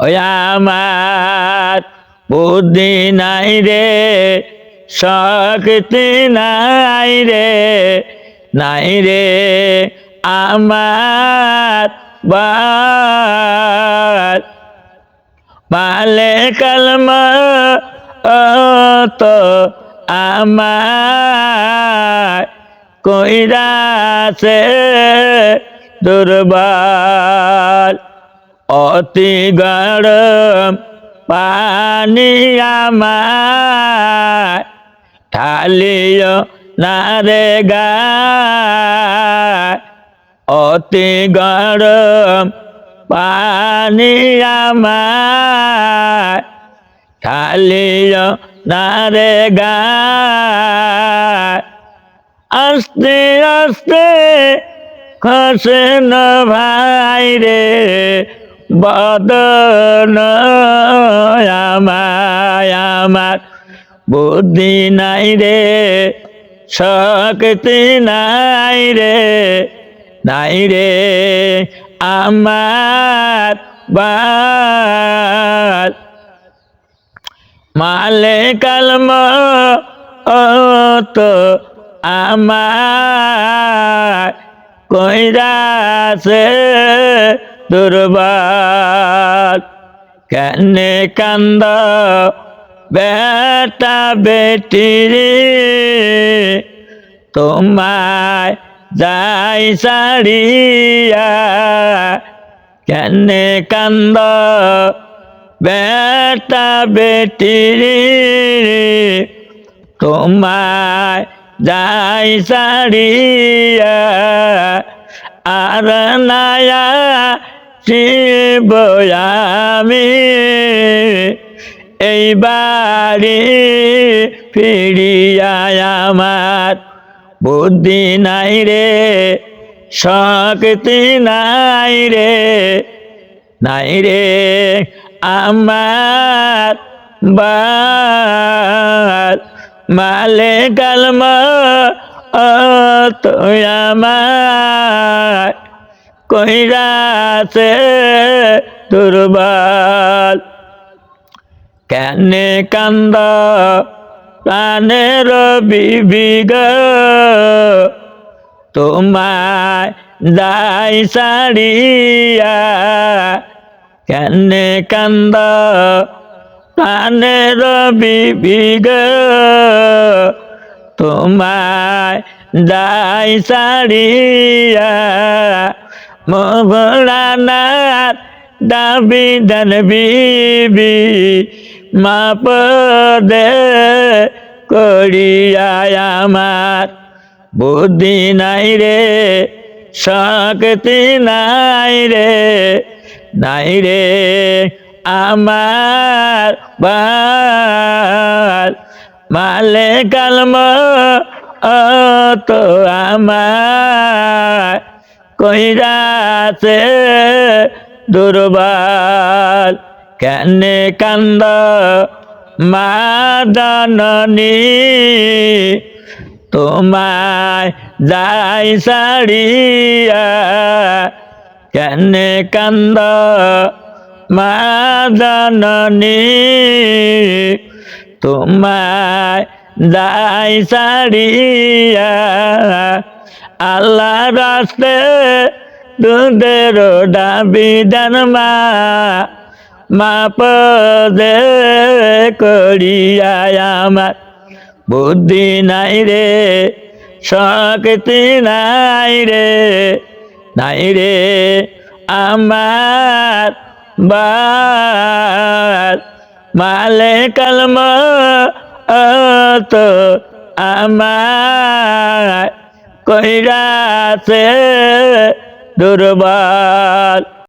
ওই আমার বুদ্ধি নাই রে, শক্তি নাই রে, নাই রে আমার বাল মালে কালমা তো আমার কইরাছে দুর্বল। অতি গরম পানি আমার ঢালিও না রে গায়। অতি গরম পানি আমার ঢালিও না রে গায়। আস্তে আস্তে খসে না ভাই রে বদন আমার বুদ্ধি নাই রে, শক্তি নাই রে, নাই রে আমার বাল মালে কালমা তো আমার কইরাছে দুর্বল। কেনে কান্দ বেটা বেটি তোমায় যাই সারিয়া। কেনে কান্দ বেটা বেটি তোমায় যাই সারিয়া। আর নায়া শিব আমি এই বাড়ি ফিরিয়া। আমার বুদ্ধি নাই রে, শক্তি নাই রে, নাই রে আমার বাল মালে কালমা তো আমার কইরাছে দুর্বল। কেনে কান্দ প্রাণের বিবিগ তোমায় যাই সারিয়া। কেনে কান্দ প্রাণের বিবিগ তোমায় যাই সারিয়া। মোহরানার দাবি দান বিবি মাপ দে করিয়া। আমার বুদ্ধি নাই রে, শক্তি নাই রে, নাই রে আমার বাল মালে কালমা তো আমার কইরাছে দুর্বল। কেনে কান্দ মা জননী তোমায় যাই সারিয়া। কেনে কান্দ মা জননী তোমায় যাই সারিয়া। আল্লাহ রাস্তে দুধের দাবি দান মাপ দে করিয়া। আমার বুদ্ধি নাই রে, শক্তি নাই রে, নাই রে আমার বাল মালে কালমা তো আমার কইরাছে দুর্বল।